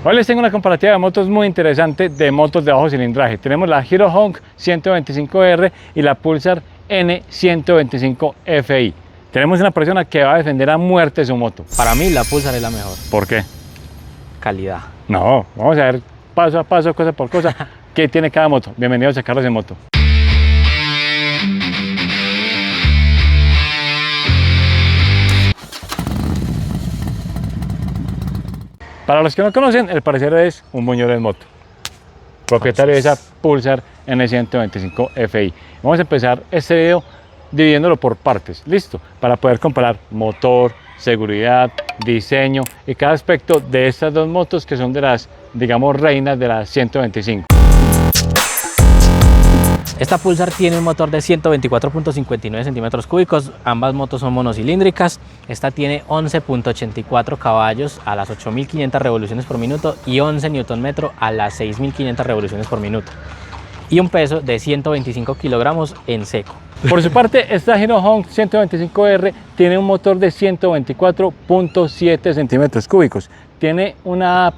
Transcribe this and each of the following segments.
Hoy les tengo una comparativa de motos muy interesante de motos de bajo cilindraje. Tenemos la Hero Honk 125R y la Pulsar N125 FI. Tenemos una persona que va a defender a muerte su moto. Para mí la Pulsar es la mejor. ¿Por qué? Calidad. No, vamos a ver paso a paso, cosa por cosa, qué tiene cada moto. Bienvenidos a Carlos en Moto. Para los que no conocen, el parcero es un buñuelo en moto, propietario de esa Pulsar N125 FI. Vamos a empezar este video dividiéndolo por partes, listo, para poder comparar motor, seguridad, diseño y cada aspecto de estas dos motos que son de las, digamos, reinas de las 125. Esta Pulsar tiene un motor de 124.59 centímetros cúbicos, ambas motos son monocilíndricas. Esta tiene 11.84 caballos a las 8.500 revoluciones por minuto y 11 Nm a las 6.500 revoluciones por minuto y un peso de 125 kilogramos en seco. Por su parte, esta Hero Honk 125R tiene un motor de 124.7 centímetros cúbicos, tiene una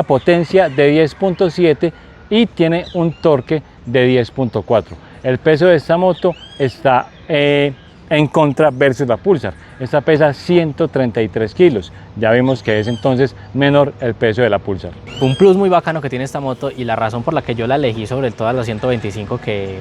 potencia de 10.7 y tiene un torque de 10.4. El peso de esta moto está en contra versus la Pulsar. Esta pesa 133 kilos. Ya vimos que es entonces menor el peso de la Pulsar. Un plus muy bacano que tiene esta moto y la razón por la que yo la elegí sobre todas las 125 que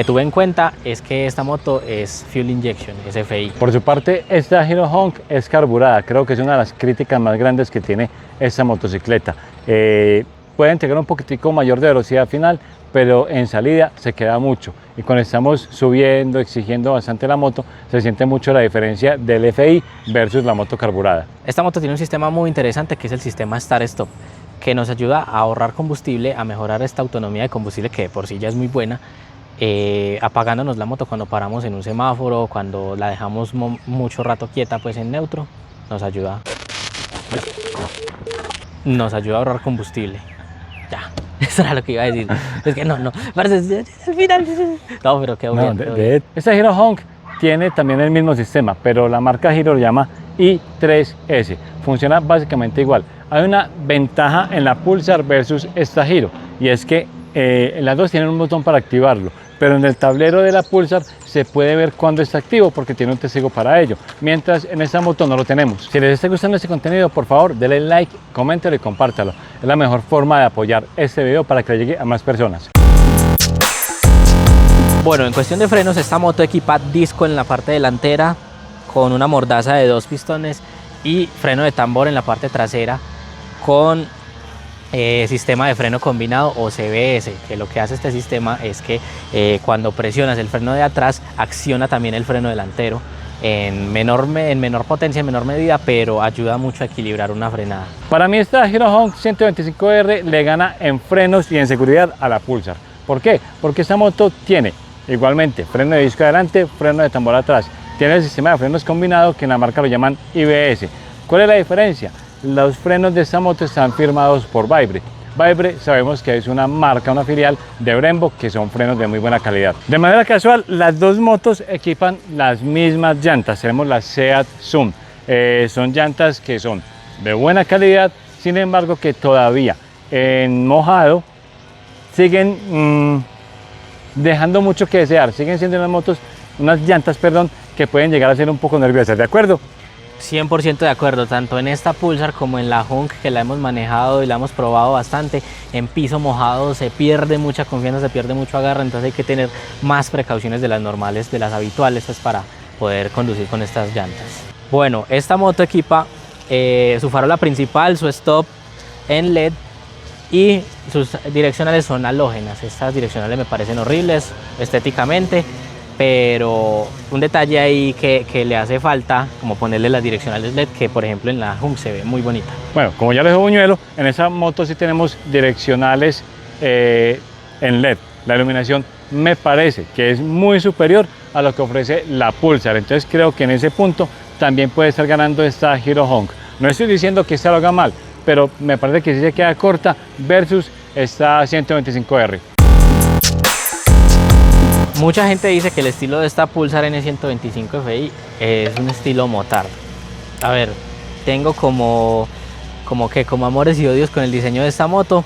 tuve en cuenta es que esta moto es Fuel Injection, es FI. Por su parte, esta Hero Honk es carburada. Creo que es una de las críticas más grandes que tiene esta motocicleta. Puede entregar un poquitico mayor de velocidad final, pero en salida se queda mucho. Y cuando estamos subiendo, exigiendo bastante la moto, se siente mucho la diferencia del FI versus la moto carburada. Esta moto tiene un sistema muy interesante que es el sistema Start-Stop, que nos ayuda a ahorrar combustible, a mejorar esta autonomía de combustible que de por sí ya es muy buena, apagándonos la moto cuando paramos en un semáforo, cuando la dejamos mucho rato quieta pues en neutro, nos ayuda a ahorrar combustible. Ya, eso era lo que iba a decir. Es que no, parece al final. No, pero quedó bien. Esta Hero Honk tiene también el mismo sistema, pero la marca Hero lo llama i3S. Funciona básicamente igual. Hay una ventaja en la Pulsar versus esta Hero, y es que las dos tienen un botón para activarlo, pero en el tablero de la Pulsar se puede ver cuándo está activo porque tiene un testigo para ello, mientras en esta moto no lo tenemos. Si les está gustando este contenido, por favor denle like, coméntelo y compártalo. Es la mejor forma de apoyar este video para que llegue a más personas. Bueno, en cuestión de frenos, esta moto equipa disco en la parte delantera con una mordaza de 2 pistones y freno de tambor en la parte trasera con sistema de freno combinado o CBS, que lo que hace este sistema es que cuando presionas el freno de atrás acciona también el freno delantero en menor potencia, en menor medida, pero ayuda mucho a equilibrar una frenada. Para mí esta Hero Honk 125R le gana en frenos y en seguridad a la Pulsar. ¿Por qué? Porque esta moto tiene igualmente freno de disco adelante, freno de tambor atrás, tiene el sistema de frenos combinado que en la marca lo llaman IBS. ¿Cuál es la diferencia? Los frenos de esta moto están firmados por Vibbre. Vibbre sabemos que es una marca, una filial de Brembo, que son frenos de muy buena calidad. De manera casual, las dos motos equipan las mismas llantas. Tenemos las Seat Zoom. Son llantas que son de buena calidad, sin embargo que todavía en mojado siguen dejando mucho que desear. Siguen siendo unas llantas que pueden llegar a ser un poco nerviosas, ¿de acuerdo? 100% de acuerdo, tanto en esta Pulsar como en la Honk, que la hemos manejado y la hemos probado bastante. En piso mojado se pierde mucha confianza, se pierde mucho agarre, entonces hay que tener más precauciones de las normales, de las habituales, pues, para poder conducir con estas llantas. Bueno, esta moto equipa su farola principal, su stop en LED y sus direccionales son halógenas. Estas direccionales me parecen horribles estéticamente, pero un detalle ahí que le hace falta, como ponerle las direccionales LED, que por ejemplo en la Honk se ve muy bonita. Bueno, como ya les dijo Buñuelo, en esa moto sí tenemos direccionales en LED. La iluminación me parece que es muy superior a lo que ofrece la Pulsar, entonces creo que en ese punto también puede estar ganando esta Hero Honk. No estoy diciendo que esta lo haga mal, pero me parece que sí se queda corta versus esta 125R. Mucha gente dice que el estilo de esta Pulsar N125 FI es un estilo motard. A ver, tengo como como amores y odios con el diseño de esta moto,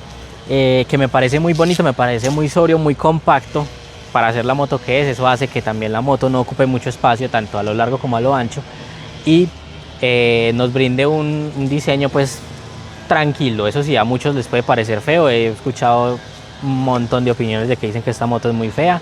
que me parece muy bonito, me parece muy sobrio, muy compacto para hacer la moto que es. Eso hace que también la moto no ocupe mucho espacio, tanto a lo largo como a lo ancho, y nos brinde un diseño pues tranquilo. Eso sí, a muchos les puede parecer feo. He escuchado un montón de opiniones de que dicen que esta moto es muy fea.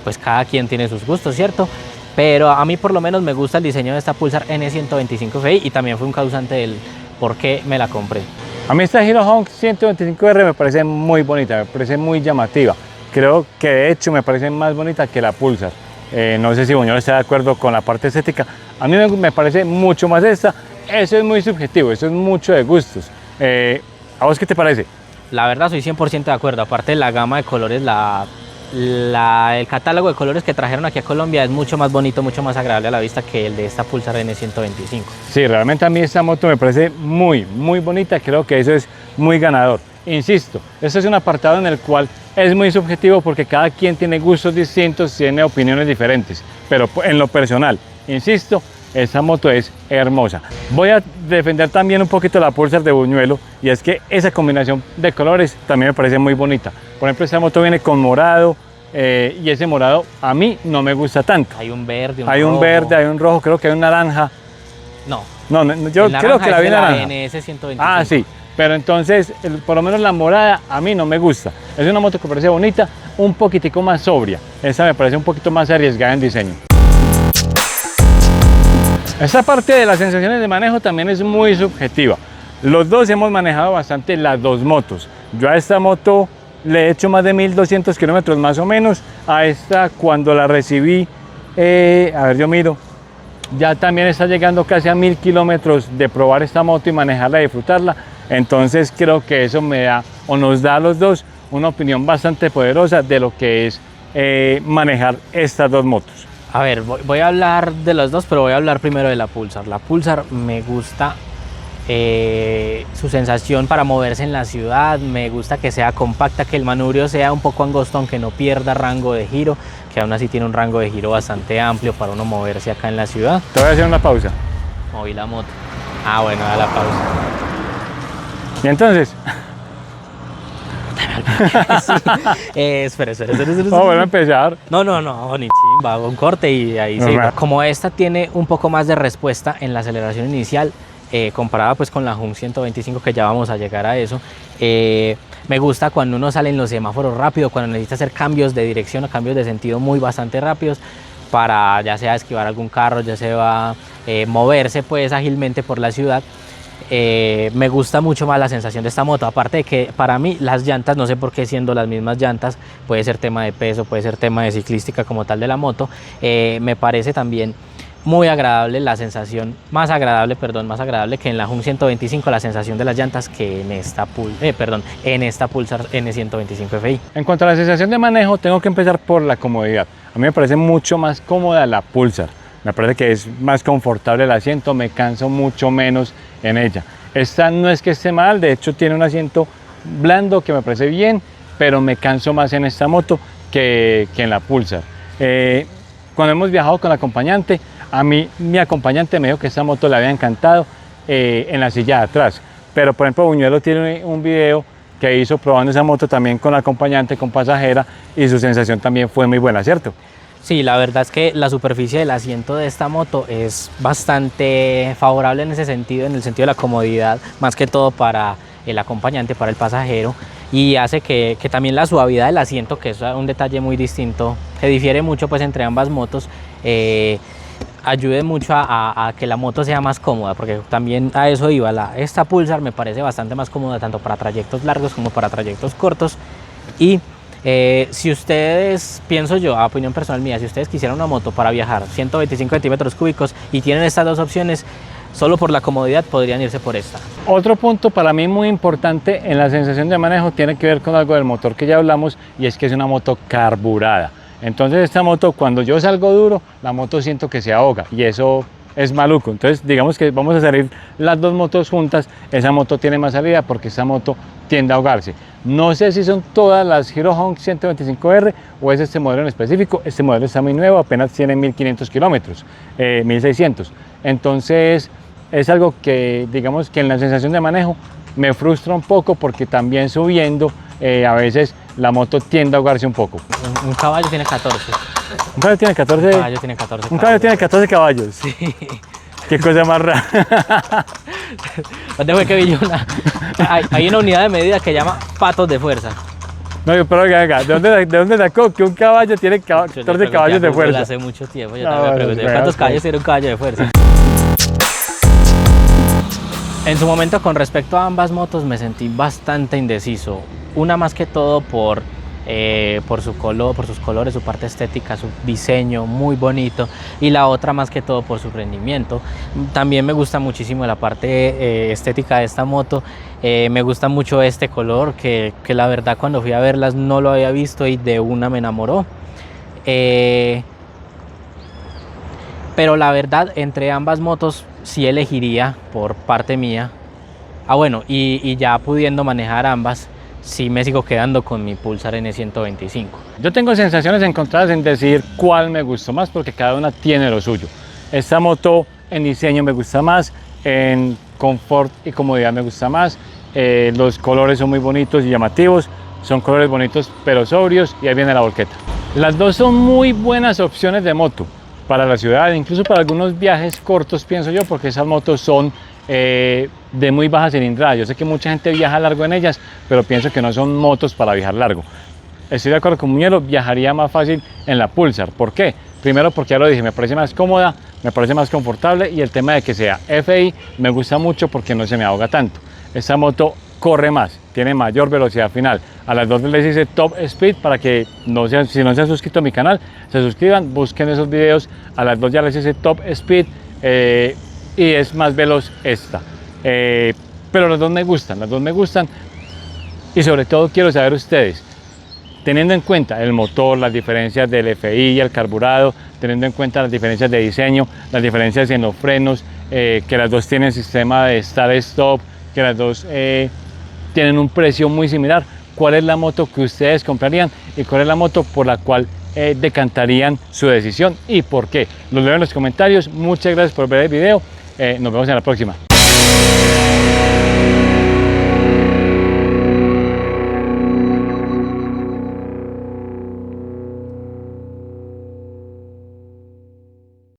Pues cada quien tiene sus gustos, ¿cierto? Pero a mí por lo menos me gusta el diseño de esta Pulsar N125 FI, y también fue un causante del por qué me la compré. A mí esta Hero Honk 125R me parece muy bonita, me parece muy llamativa. Creo que de hecho me parece más bonita que la Pulsar. No sé si Buñuel está de acuerdo con la parte estética. A mí me parece mucho más esta. Eso es muy subjetivo, eso es mucho de gustos. ¿A vos qué te parece? La verdad soy 100% de acuerdo. Aparte de la gama de colores, el catálogo de colores que trajeron aquí a Colombia es mucho más bonito, mucho más agradable a la vista que el de esta Pulsar N125. Sí, realmente a mí esta moto me parece muy bonita. Creo que eso es muy ganador. Insisto, este es un apartado en el cual es muy subjetivo porque cada quien tiene gustos distintos, tiene opiniones diferentes. Pero en lo personal, insisto, esta moto es hermosa. Voy a defender también un poquito la Pulsar de Buñuelo, y es que esa combinación de colores también me parece muy bonita. Por ejemplo, esta moto viene con morado, y ese morado a mí no me gusta tanto. Hay un verde, hay un verde, hay un rojo, creo que hay un naranja. No, yo creo que la vi naranja. NS125. Ah, sí, pero entonces por lo menos la morada a mí no me gusta. Es una moto que parece bonita, un poquitico más sobria. Esta me parece un poquito más arriesgada en diseño. Esta parte de las sensaciones de manejo también es muy subjetiva. Los dos hemos manejado bastante las dos motos. Yo a esta moto le he hecho más de 1200 kilómetros más o menos. A esta, cuando la recibí, a ver, yo miro, ya también está llegando casi a 1000 kilómetros de probar esta moto y manejarla y disfrutarla. Entonces creo que eso me da, o nos da a los dos, una opinión bastante poderosa de lo que es manejar estas dos motos. A ver, voy a hablar de los dos, pero voy a hablar primero de la Pulsar. La Pulsar me gusta su sensación para moverse en la ciudad, me gusta que sea compacta, que el manubrio sea un poco angostón, que no pierda rango de giro, que aún así tiene un rango de giro bastante amplio para uno moverse acá en la ciudad. Te voy a hacer una pausa. Moví la moto. Ah, bueno, da la pausa. Y entonces... Espera. Vamos a empezar. No, ni chimba, un corte y ahí sí. Como esta tiene un poco más de respuesta en la aceleración inicial, comparada pues con la Hunk 125, que ya vamos a llegar a eso, me gusta cuando uno sale en los semáforos rápido, cuando necesita hacer cambios de dirección o cambios de sentido bastante rápidos, para ya sea esquivar algún carro, ya sea moverse pues ágilmente por la ciudad. Me gusta mucho más la sensación de esta moto, aparte de que para mí las llantas, no sé por qué siendo las mismas llantas, puede ser tema de peso, puede ser tema de ciclística como tal de la moto, me parece también muy agradable la sensación, más agradable que en la Hunk 125, la sensación de las llantas, que en esta Pulsar N125 FI. En cuanto a la sensación de manejo, tengo que empezar por la comodidad. A mí me parece mucho más cómoda la Pulsar. Me parece que es más confortable el asiento, me canso mucho menos en ella. Esta no es que esté mal, de hecho tiene un asiento blando que me parece bien, pero me canso más en esta moto que en la Pulsar. Cuando hemos viajado con la acompañante, a mí mi acompañante me dijo que esta moto le había encantado en la silla de atrás. Pero por ejemplo Buñuelo tiene un video que hizo probando esa moto también con la acompañante, con pasajera, y su sensación también fue muy buena, ¿cierto? Sí, la verdad es que la superficie del asiento de esta moto es bastante favorable en ese sentido, en el sentido de la comodidad, más que todo para el acompañante, para el pasajero, y hace que también la suavidad del asiento, que es un detalle muy distinto, que difiere mucho pues entre ambas motos, ayude mucho a que la moto sea más cómoda, porque también a eso iba. Esta Pulsar me parece bastante más cómoda tanto para trayectos largos como para trayectos cortos, y si ustedes, pienso yo, a opinión personal mía, si ustedes quisieran una moto para viajar 125 centímetros cúbicos y tienen estas dos opciones, solo por la comodidad podrían irse por esta. Otro punto para mí muy importante en la sensación de manejo tiene que ver con algo del motor que ya hablamos, y es que es una moto carburada. Entonces esta moto, cuando yo salgo duro, la moto siento que se ahoga, y eso es maluco. Entonces digamos que vamos a salir las dos motos juntas, esa moto tiene más salida porque esta moto tiende a ahogarse. No sé si son todas las Hero Honk 125R o es este modelo en específico. Este modelo está muy nuevo, apenas tiene 1500 kilómetros, 1600. Entonces es algo que, digamos, que en la sensación de manejo me frustra un poco, porque también subiendo a veces la moto tiende a ahogarse un poco. Un caballo tiene 14. Un caballo tiene 14. Un caballo tiene 14. Un caballo tiene 14 caballos. Sí. Qué cosa más rara. ¿Dónde fue que vi yo hay una unidad de medida que llama patos de fuerza? No, pero venga, ¿de dónde sacó que un caballo tiene 14 caballos de fuerza? Hace mucho tiempo, yo también me pregunté, ¿cuántos caballos tiene un caballo de fuerza? En su momento, con respecto a ambas motos, me sentí bastante indeciso. Una más que todo por su color, por sus colores, su parte estética, su diseño muy bonito, y la otra más que todo por su rendimiento. También me gusta muchísimo la parte estética de esta moto. Me gusta mucho este color que la verdad cuando fui a verlas no lo había visto y de una me enamoró. Pero la verdad, entre ambas motos sí elegiría por parte mía. Bueno, y ya pudiendo manejar ambas, sí me sigo quedando con mi Pulsar N125. Yo tengo sensaciones encontradas en decir cuál me gustó más, porque cada una tiene lo suyo. Esta moto en diseño me gusta más, en confort y comodidad me gusta más. Los colores son muy bonitos y llamativos, son colores bonitos pero sobrios, y ahí viene la volqueta. Las dos son muy buenas opciones de moto para la ciudad, incluso para algunos viajes cortos, pienso yo, porque esas motos son de muy baja cilindrada. Yo sé que mucha gente viaja largo en ellas, pero pienso que no son motos para viajar largo. Estoy de acuerdo con Muñero, viajaría más fácil en la Pulsar. ¿Por qué? Primero porque ya lo dije, me parece más cómoda, me parece más confortable, y el tema de que sea FI me gusta mucho porque no se me ahoga tanto. Esta moto corre más, tiene mayor velocidad final. A las dos les hice Top Speed para que si no se han suscrito a mi canal, se suscriban, busquen esos videos. A las dos ya les hice Top Speed y es más veloz esta. Pero las dos me gustan, y sobre todo quiero saber ustedes, teniendo en cuenta el motor, las diferencias del FI y el carburado, teniendo en cuenta las diferencias de diseño, las diferencias en los frenos, que las dos tienen sistema de start-stop, que las dos tienen un precio muy similar, ¿cuál es la moto que ustedes comprarían y cuál es la moto por la cual decantarían su decisión y por qué? Los leo en los comentarios. Muchas gracias por ver el video, nos vemos en la próxima.